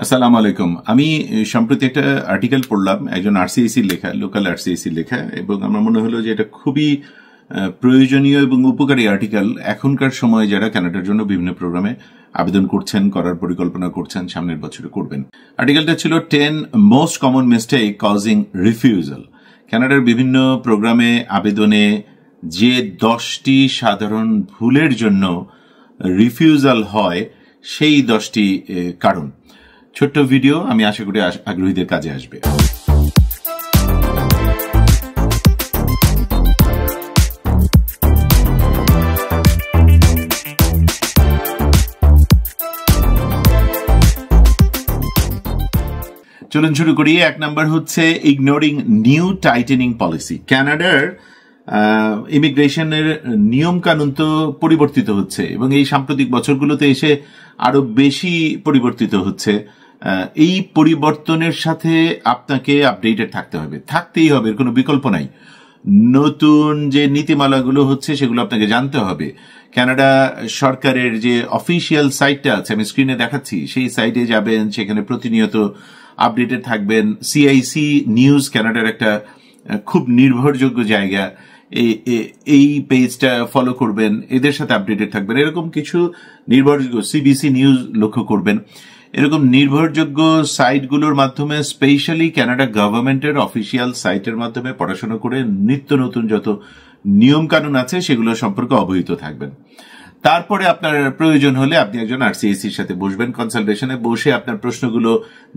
আসসালামু আলাইকুম। আমি সম্প্রতি একটা আর্টিকেল পড়লাম, একজন আরসিআইসি লেখা, লোকাল আরসিআইসি লেখা, এবং আমার মনে হলো যে এটা খুবই প্রয়োজনীয় এবং উপকারী আর্টিকেল এখনকার সময় যারা কানাডার জন্য বিভিন্ন প্রোগ্রামে আবেদন করছেন, করার পরিকল্পনা করছেন, সামনের বছরে করবেন। আর্টিকেলটা ছিল 10 most common mistake causing refusal. কানাডার বিভিন্ন প্রোগ্রামে আবেদনে যে 10টি সাধারণ ভুলের জন্য রিফিউজাল হয় সেই 10টি কারণ। ছোট্ট ভিডিও, আমি আশা করি আগ্রহীদের কাজে আসবে। চলুন শুরু করি। 1 নম্বর হচ্ছে ইগনোরিং নিউ টাইটেনিং পলিসি। কানাডার ইমিগ্রেশনের নিয়ম কানুন তো পরিবর্তিত হচ্ছে এবং এই সাম্প্রতিক বছরগুলোতে এসে আরো বেশি পরিবর্তিত হচ্ছে। এই পরিবর্তনের সাথে আপনাকে আপডেটেড থাকতে হবে, থাকতেই হবে, এর কোনো বিকল্প নাই। নতুন যে নীতিমালাগুলো হচ্ছে সেগুলো আপনাকে জানতে হবে। কানাডা সরকারের যে অফিসিয়াল সাইটটা আছে, আমি স্ক্রিনে দেখাচ্ছি, সেই সাইটে যাবেন, সেখানে প্রতিনিয়ত আপডেটেড থাকবেন। সিআইসি নিউজ কানাডার একটা খুব নির্ভরযোগ্য জায়গা, এই পেজটা ফলো করবেন, এদের সাথে আপডেটেড থাকবেন। এরকম কিছু নির্ভরযোগ্য সিবিসি নিউজ লক্ষ্য করবেন। এরকম নির্ভরযোগ্য সাইটগুলোর মাধ্যমে, স্পেশালি কানাডা গভর্নমেন্টের অফিসিয়াল সাইটের মাধ্যমে পড়াশোনা করে নিত্য নতুন যত নিয়ম কানুন আছে সেগুলো সম্পর্কে অবহিত থাকবেন। তারপরে আপনার প্রয়োজন হলে আপনি একজন আরসিআইসির সাথে বসবেন, কনসালটেশনে বসে আপনার প্রশ্নগুলো,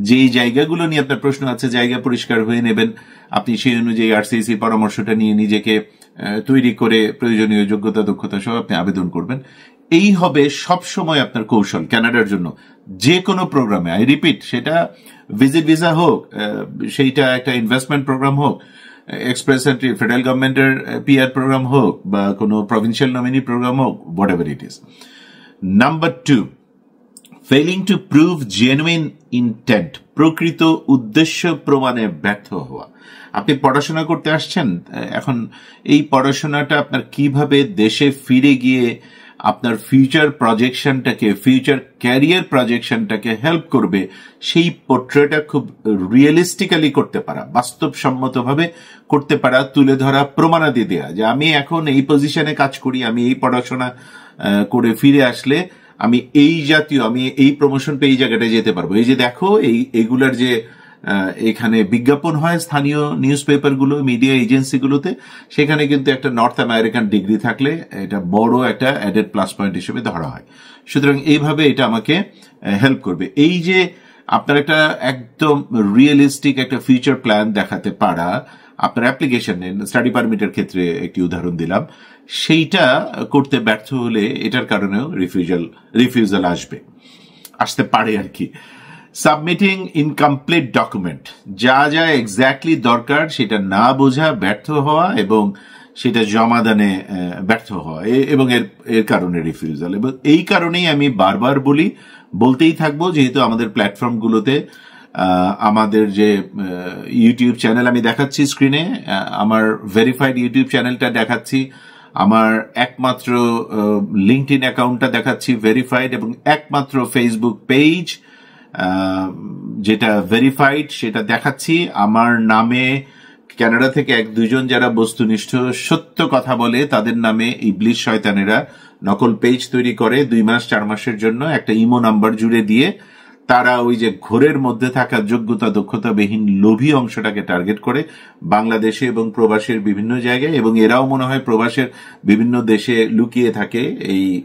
যেই জায়গাগুলো নিয়ে আপনার প্রশ্ন আছে, জায়গা পরিষ্কার হয়ে নেবেন। আপনি সেই অনুযায়ী আরসিআইসির পরামর্শটা নিয়ে নিজেকে তৈরি করে প্রয়োজনীয় যোগ্যতা দক্ষতা সহ আপনি আবেদন করবেন। এই হবে সবসময় আপনার কৌশল কানাডার জন্য। যে কোনো প্রোগ্রামে, আই রিপিট, সেটা ভিজিট ভিসা হোক, সেইটা একটা ইনভেস্টমেন্ট প্রোগ্রাম হোক, এক্সপ্রেস এন্ট্রি ফেডারেল গভর্নমেন্টের পিআর প্রোগ্রাম হোক, বা কোনো প্রভিন্সিয়াল নমিনি প্রোগ্রাম হোক, what ever it is. Number 2, failing to prove genuine intent, প্রকৃত উদ্দেশ্য প্রমাণে ব্যর্থ হওয়া। আপনি পড়াশোনা করতে আসছেন, এখন এই পড়াশোনাটা আপনার কিভাবে দেশে ফিরে গিয়ে আপনার ফিউচার প্রজেকশনটাকে, ফিউচার ক্যারিয়ার প্রজেকশনটাকে হেল্প করবে, সেই পোর্ট্রেটটা খুব রিয়েলিস্টিক্যালি করতে পারা, বাস্তবসম্মতভাবে করতে পারা, তুলে ধরা, প্রমাণাদি দেয়া যে আমি এখন এই পজিশনে কাজ করি, আমি এই পড়াশোনা করে ফিরে আসলে আমি এই জাতীয়, আমি এই প্রমোশন পেয়ে এই জায়গাটায় যেতে পারবো। এই যে দেখো, এইগুলার যে এখানে বিজ্ঞাপন হয় স্থানীয় নিউজ পেপারগুলো, মিডিয়া এজেন্সিগুলোতে, সেখানে কিন্তু একটা নর্থ আমেরিকান ডিগ্রি থাকলে এটা বড় একটা অ্যাডেড প্লাস পয়েন্ট হিসেবে ধরা হয়। সুতরাং এইভাবে এটা আমাকে হেল্প করবে। এই যে আপনার একটা একদম রিয়েলিস্টিক একটা ফিউচার প্ল্যান দেখাতে পারা, আপনার অ্যাপ্লিকেশন, স্টাডি পারমিটের ক্ষেত্রে একটি উদাহরণ দিলাম, সেইটা করতে ব্যর্থ হলে এটার কারণেও রিফিউজাল আসতে পারে আর কি। সাবমিটিং ইনকমপ্লিট ডকুমেন্ট, যা যা এক্স্যাক্টলি দরকার সেটা না বোঝা, ব্যর্থ হওয়া এবং সেটা জমাদানে ব্যর্থ হওয়া, এবং এর কারণে রিফিউজাল। এবং এই কারণেই আমি বারবার বলতেই থাকবো, যেহেতু আমাদের প্ল্যাটফর্মগুলোতে, আমাদের যে ইউটিউব চ্যানেল আমি দেখাচ্ছি স্ক্রিনে, আমার ভেরিফাইড ইউটিউব চ্যানেলটা দেখাচ্ছি, আমার একমাত্র লিঙ্কডইন অ্যাকাউন্টটা দেখাচ্ছি ভেরিফাইড, এবং একমাত্র ফেসবুক পেজ যেটা ভেরিফাইড সেটা দেখাচ্ছি। আমার নামে কানাডা থেকে 1-2 জন যারা বস্তুনিষ্ঠ সত্য কথা বলে, তাদের নামে ইবলিশ শয়তানেরা নকল পেজ তৈরি করে 2 মাস 4 মাসের জন্য একটা ইমো নাম্বার জুড়ে দিয়ে তারা ওই যে ঘোরের মধ্যে থাকা যোগ্যতা দক্ষতাবিহীন লোভী অংশটাকে টার্গেট করে বাংলাদেশে এবং প্রবাসের বিভিন্ন জায়গায়, এবং এরাও মনে হয় প্রবাসের বিভিন্ন দেশে লুকিয়ে থাকে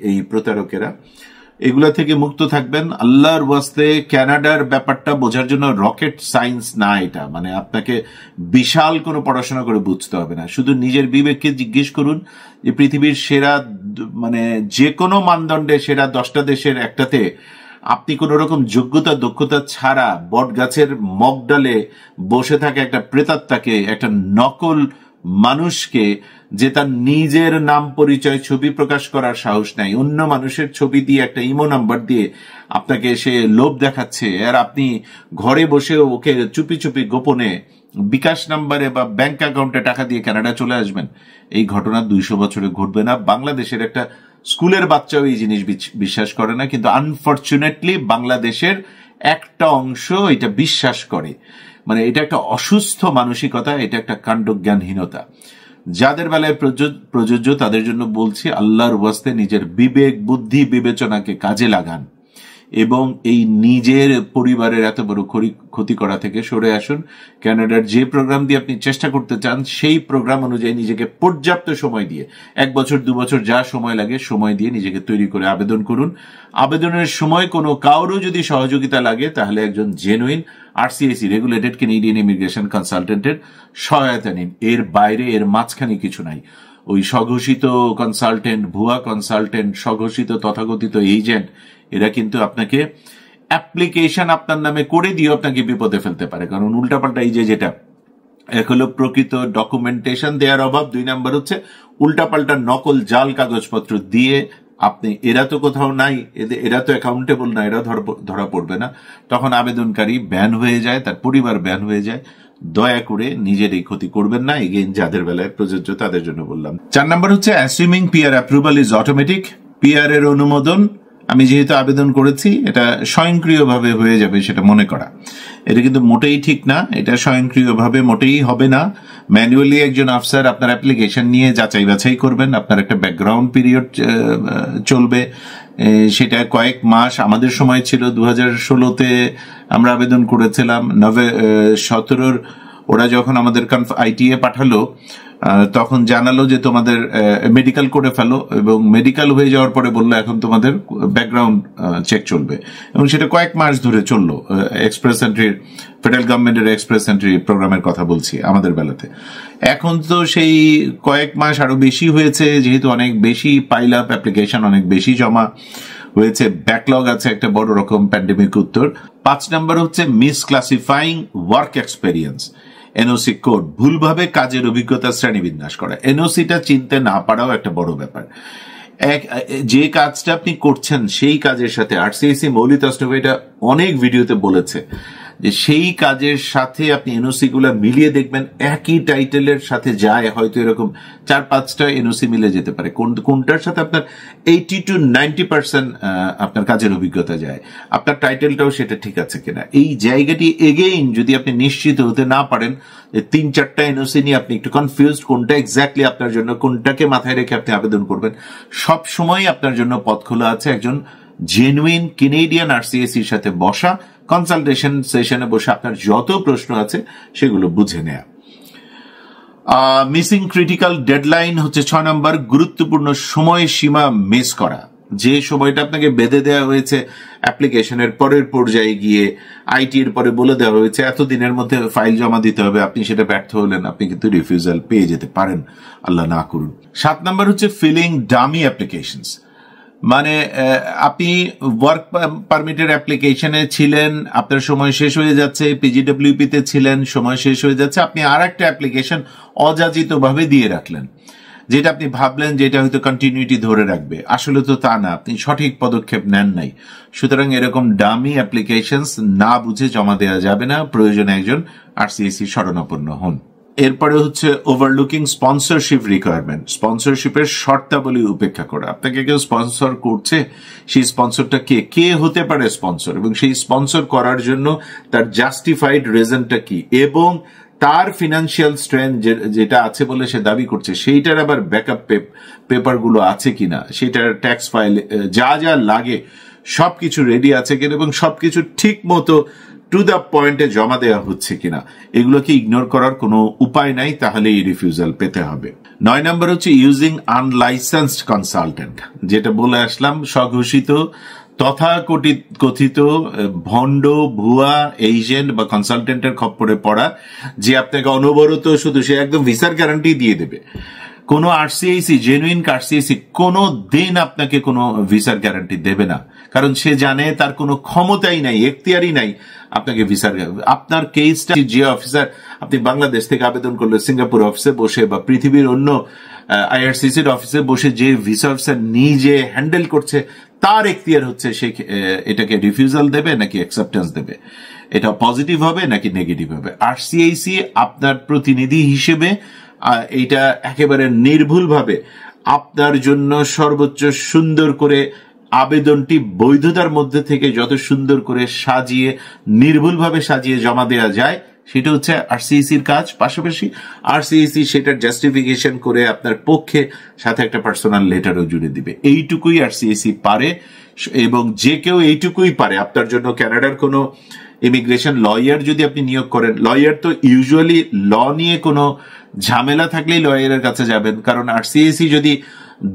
এই প্রতারকেরা। এগুলা থেকে মুক্ত থাকবেন আল্লাহর ওয়াস্তে। কানাডার ব্যাপারটা বোঝার জন্য রকেট সায়েন্স না এটা, মানে আপনাকে বিশাল কোনো পড়াশোনা করে বুঝতে হবে না। শুধু নিজের বিবেককে জিজ্ঞেস করুন যে পৃথিবীর সেরা, মানে যে কোনো মানদণ্ডে সেরা 10টা দেশের একটাতে আপনি কোন রকম যোগ্যতা দক্ষতা ছাড়া বট গাছের মগডালে বসে থাকে একটা প্রেতাত্মাকে, একটা নকল মানুষকে, যে তার নিজের নাম পরিচয় ছবি প্রকাশ করার সাহস নাই, অন্য মানুষের ছবি দিয়ে একটা ইমো নাম্বার দিয়ে আপনাকে সে লোভ দেখাচ্ছে, আর আপনি ঘরে বসে ওকে চুপি চুপি গোপনে বিকাশ নাম্বারে বা ব্যাংক অ্যাকাউন্টে টাকা দিয়ে কানাডা চলে আসবেন। এই ঘটনা 200 বছরে ঘটবে না। বাংলাদেশের একটা স্কুলের বাচ্চাও এই জিনিস বিশ্বাস করে না, কিন্তু আনফরচুনেটলি বাংলাদেশের একটা অংশ এটা বিশ্বাস করে। মানে এটা একটা অসুস্থ মানসিকতা, এটা একটা কাণ্ডজ্ঞানহীনতা। যাদের বেলায় প্রযোজ্য তাদের জন্য বলছি, আল্লাহর ওয়াস্তে নিজের বিবেক বুদ্ধি বিবেচনাকে কাজে লাগান এবং এই নিজের পরিবারের এত বড় ক্ষতি করা থেকে সরে আসুন। ক্যানাডার যে প্রোগ্রাম দিয়ে আপনি চেষ্টা করতে চান সেই প্রোগ্রাম অনুযায়ী নিজেকে পর্যাপ্ত সময় দিয়ে, 1 বছর 2 বছর যা সময় লাগে সময় দিয়ে নিজেকে তৈরি করে আবেদন করুন। আবেদনের সময় কোনো কারো যদি সহযোগিতা লাগে তাহলে একজন genuine RCIC regulated Canadian immigration কনসালটেন্টের সহায়তা নিন। এর বাইরে এর মাঝখানে কিছু নাই। ওই স্বঘোষিত কনসালটেন্ট, ভুয়া কনসালটেন্ট, স্বঘোষিত তথাকথিত এজেন্ট, এরা কিন্তু আপনাকে অ্যাপ্লিকেশন আপনার নামে করে দিয়ে আপনাকে বিপদে ফেলতে পারে। কারণ উল্টাপাল্টা এই যেটা, এক হলো প্রকৃত ডকুমেন্টেশন দেওয়ার অভাব, 2 নাম্বার হচ্ছে উল্টাপাল্টা নকল জাল কাগজপত্র দিয়ে আপনি, এরা তো কোথাও নাই, এরা তো অ্যাকাউন্টেবল না, এরা ধরা পড়বে না, তখন আবেদনকারী ব্যান হয়ে যায়, তার পরিবার ব্যান হয়ে যায়। দয়া করে নিজের এই ক্ষতি করবেন না। এগেইন যাদের বেলায় প্রযোজ্য তাদের জন্য বললাম। 4 নাম্বার হচ্ছে assuming peer approval is automatic. Peer এর অনুমোদন আমি যেহেতু আবেদন করেছি এটা স্বয়ংক্রিয়ভাবে হয়ে যাবে সেটা মনে করা, এটা কিন্তু মোটেই ঠিক না। এটা স্বয়ংক্রিয়ভাবে মোটেই হবে না। ম্যানুয়ালি একজন অফিসার আপনার অ্যাপ্লিকেশন নিয়ে যাচাই বাছাই করবেন, আপনার একটা ব্যাকগ্রাউন্ড পিরিয়ড চলবে, সেটা কয়েক মাস। আমাদের সময় ছিল 2016-তে আমরা আবেদন করেছিলাম, 17 ওরা যখন আমাদের আইটিএ পাঠালো তখন জানালো যে তোমাদের মেডিকেল করে ফেলো, এবং মেডিকেল হয়ে যাওয়ার পরে বললো এখন তোমাদের ব্যাকগ্রাউন্ড চেক চলবে, এবং সেটা কয়েক মাস ধরে চললো। এক্সপ্রেস এন্ট্রির, ফেডারেল গভর্নমেন্টের এক্সপ্রেস এন্ট্রি প্রোগ্রামের কথা বলছি আমাদের বেলাতে। এখন তো সেই কয়েক মাস আরো বেশি হয়েছে, যেহেতু অনেক বেশি পাইল আপ অ্যাপ্লিকেশন, অনেক বেশি জমা হয়েছে, ব্যাকলগ আছে একটা বড় রকম প্যান্ডেমিক উত্তর। 5 নাম্বার হচ্ছে মিসক্লাসিফাইং ওয়ার্ক এক্সপেরিয়েন্স, এনওসি কোড, ভুলভাবে কাজের অভিজ্ঞতা শ্রেণীবিন্যাস করা। এনওসিটা চিনতে না পারাও একটা বড় ব্যাপার। যে কাজটা আপনি করছেন সেই কাজের সাথে আরসিআইসি মৌলিক অষ্টবে এটা অনেক ভিডিওতে বলেছে যে সেই কাজের সাথে আপনি এনওসি গুলা মিলিয়ে দেখবেন একই টাইটেলের সাথে যায়, হয়তো এরকম 4-5টা এনওসি মিলে যেতে পারে। কোনটার সাথে আপনার 80 to 90% আপনার কাজের অভিজ্ঞতা যায়, আপনার টাইটেলটাও সেটা ঠিক আছে কিনা। এই জায়গাটি এগেইন যদি আপনি নিশ্চিত হতে না পারেন, 3-4টা এনওসি নিয়ে আপনি একটু কনফিউজড কোনটা এক্স্যাক্টলি আপনার জন্য, কোনটাকে মাথায় রেখে আপনি আবেদন করবেন, সব সময় আপনার জন্য পথ খোলা আছে একজন জেনুইন কেনেডিয়ান আরসিআইসির সাথে বসা, কনসালটেশন সেশনে বসে আপনার যত প্রশ্ন আছে সেগুলো বুঝে নেয়া। মিসিং ক্রিটিক্যাল ডেডলাইন হচ্ছে 6 নম্বর, গুরুত্বপূর্ণ সময় সীমা মিস করা। যে সময়টা আপনাকে বেঁধে দেওয়া হয়েছে অ্যাপ্লিকেশনের পরের পর্যায়ে গিয়ে, আইটি এর পরে বলে দেওয়া হয়েছে এতদিনের মধ্যে ফাইল জমা দিতে হবে, আপনি সেটা ব্যর্থ হলেন, আপনি কিন্তু রিফিউজাল পেয়ে যেতে পারেন, আল্লাহ না করুন। 7 নম্বর হচ্ছে ফিলিং ডামি অ্যাপ্লিকেশনস, মানে আপনি ওয়ার্ক পারমিটের অ্যাপ্লিকেশনে ছিলেন, আপনার সময় শেষ হয়ে যাচ্ছে, পিজিডব্লিউপি তে ছিলেন, সময় শেষ হয়ে যাচ্ছে, আপনি আর একটা অ্যাপ্লিকেশন অযাচিতভাবে দিয়ে রাখলেন, যেটা আপনি ভাবলেন যেটা হয়তো কন্টিনিউটি ধরে রাখবে, আসলে তো তা না, আপনি সঠিক পদক্ষেপ নেন নাই। সুতরাং এরকম ডামি অ্যাপ্লিকেশনস না বুঝে জমা দেওয়া যাবে না, প্রয়োজনে একজন আরসিআইসি শরণাপন্ন হন। এরপরে হচ্ছে ওভারলুকিং স্পন্সরশিপ রিকোয়ারমেন্ট, স্পন্সরশিপের শর্তাবলী উপেক্ষা করা। আপনাকে কেউ স্পন্সর করছে, সেই স্পন্সরটা কে হতে পারে স্পন্সর, এবং সেই স্পন্সর করার জন্য তার জাস্টিফাইড রিজনটা কি, এবং তার ফিনান্সিয়াল স্ট্রেংথ যেটা আছে বলে সে দাবি করছে সেইটার আবার ব্যাকআপ পেপার গুলো আছে কিনা, সেটার ট্যাক্স ফাইল যা যা লাগে সবকিছু রেডি আছে কিনা, এবং সবকিছু ঠিক মতো টু দ্য পয়েন্টে জমা দেওয়া হচ্ছে কিনা, এগুলোকে ইগনোর করার কোনো উপায় নাই, তাহলে এই রিফিউজাল পেতে হবে। 9 নম্বর হচ্ছে ইউজিং আনলাইসেন্সড কনসালটেন্ট, যেটা বলে আসলাম, স্বঘোষিত তথাকথিত ভণ্ড ভুয়া এজেন্ট বা কনসালটেন্টের খপ্পরে পড়া, যে আপনাকে অনবরত শুধু সে একদম ভিসার গ্যারান্টি দিয়ে দেবে। কোনো আরসিআইসি, জেনুইন আরসিআইসি কোনো দিন আপনাকে কোনো ভিসার গ্যারান্টি দেবে না, কারণ সে জানে তার কোনো ক্ষমতাই নাই, এখতিয়ারই নাই আপনাকে ভিসার। আপনার কেসটা যে অফিসার, আপনি বাংলাদেশ থেকে আবেদন করলে সিঙ্গাপুর অফিসে বসে বা পৃথিবীর অন্য আইআরসিসির অফিসে বসে যে ভিসা অফিসার নিজে হ্যান্ডেল করছে, তার এখতিয়ার হচ্ছে সে এটাকে রিফিউজাল দেবে নাকি অ্যাকসেপ্টেন্স দেবে, এটা পজিটিভ হবে নাকি নেগেটিভ হবে। আরসিআইসি আপনার প্রতিনিধি হিসেবে এইটা একেবারে নির্ভুলভাবে আপনার জন্য সর্বোচ্চ সুন্দর করে আবেদনটি বৈধতার মধ্যে থেকে যত সুন্দর করে সাজিয়ে নির্ভুলভাবে সাজিয়ে জমা দেওয়া যায় সেটা হচ্ছে আরসিইসির কাজ। পাশাপাশি আরসিইসি সেটার জাস্টিফিকেশন করে আপনার পক্ষে সাথে একটা পার্সোনাল লেটারও জুড়ে দিবে। এইটুকুই আরসিইসি পারে, এবং যে কেউ এইটুকুই পারে। আপনার জন্য কানাডার কোনো ইমিগ্রেশন লয়ার যদি আপনি নিয়োগ করেন, লয়ার তো ইউজুয়ালি ল নিয়ে কোনো ঝামেলা থাকলেই লয়ারের কাছে যাবেন, কারণ আরসিইসি যদি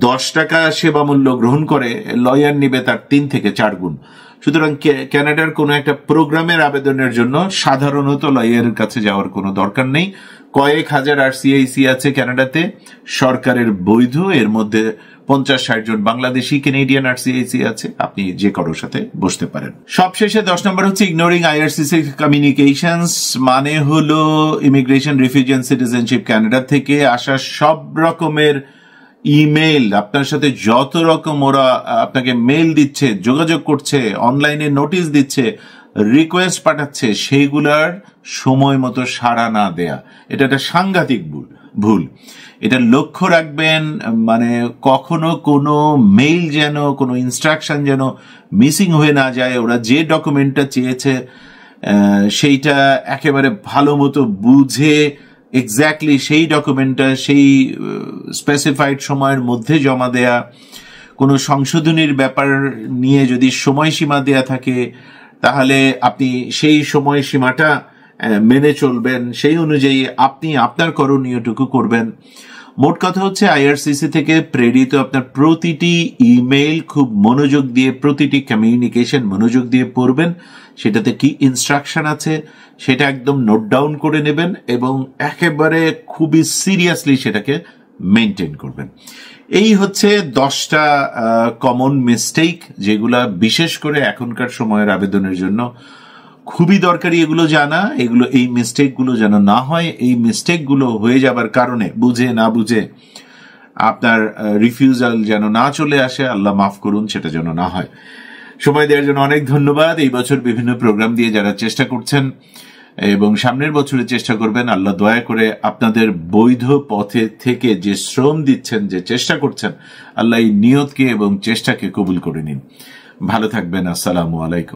10 টাকা সেবা মূল্য গ্রহণ করে, লয়ার নিবে তার 3 থেকে 4 গুণ। সুতরাং কানাডার কোনো একটা প্রোগ্রামের আবেদনের জন্য সাধারণত লয়ারের কাছে যাওয়ার কোনো দরকার নেই। কয়েক হাজার আরসিইসি আছে কানাডাতে, সরকারের বৈধ, এর মধ্যে 50-60 জন বাংলাদেশি কেনেডিয়ান আরসিইসি আছে, আপনি যে কারোর সাথে বসতে পারেন। সবশেষে 10 নম্বর হচ্ছে ইগনোরিং আইআরসিসি কমিউনিকেশনস, মানে হলো immigration, refugee and citizenship Canada থেকে আসা সব রকমের ইমেইল, আপনার সাথে যত রকম ওরা আপনাকে মেইল দিচ্ছে, যোগাযোগ করছে, অনলাইনে নোটিশ দিচ্ছে, রিকোয়েস্ট পাঠাচ্ছে, সেইগুলার সময় মতো সাড়া না দেয়া, এটা একটা সাংঘাতিক ভুল। এটা লক্ষ্য রাখবেন, মানে কখনো কোনো মেইল যেন, কোনো ইনস্ট্রাকশন যেন মিসিং হয়ে না যায়। ওরা যে ডকুমেন্টটা চেয়েছে সেইটা একেবারে ভালো মতো বুঝে এক্স্যাক্টলি সেই ডকুমেন্টটা সেই স্পেসিফাইড সময়ের মধ্যে জমা দেয়া। কোনো সংশোধনীর ব্যাপার নিয়ে যদি সময়সীমা দেয়া থাকে, তাহলে আপনি সেই সময়সীমাটা মেনে চলবেন, সেই অনুযায়ী আপনি আপনার করণীয়টুকু করবেন। মোট কথা হচ্ছে আইআরসিসি থেকে প্রেরিত আপনার প্রতিটি ইমেইল খুব মনোযোগ দিয়ে, প্রতিটি কমিউনিকেশন মনোযোগ দিয়ে পড়বেন। সেটাতে কি ইনস্ট্রাকশন আছে সেটা একদম নোট ডাউন করে নেবেন এবং একেবারে খুবই সিরিয়াসলি সেটাকে মেনটেন করবেন। এই হচ্ছে 10টা কমন মিস্টেক, যেগুলা বিশেষ করে এখনকার সময়ের আবেদনের জন্য খুবই দরকারি এগুলো জানা। এই মিস্টেকগুলো যেন না হয়। এই মিস্টেকগুলো হয়ে যাবার কারণে বুঝে না বুঝে আপনার রিফিউজাল যেন না চলে আসে, আল্লাহ মাফ করুন, সেটা যেন না হয়। সময় দেওয়ার জন্য অনেক ধন্যবাদ। এই বছর বিভিন্ন প্রোগ্রাম দিয়ে যারা চেষ্টা করছেন এবং সামনের বছরে চেষ্টা করবেন, আল্লাহ দয়া করে আপনাদের বৈধ পথে থেকে যে শ্রম দিচ্ছেন, যে চেষ্টা করছেন, আল্লাহ এই নিয়তকে এবং চেষ্টাকে কবুল করে নিন। ভালো থাকবেন। আসসালামু আলাইকুম।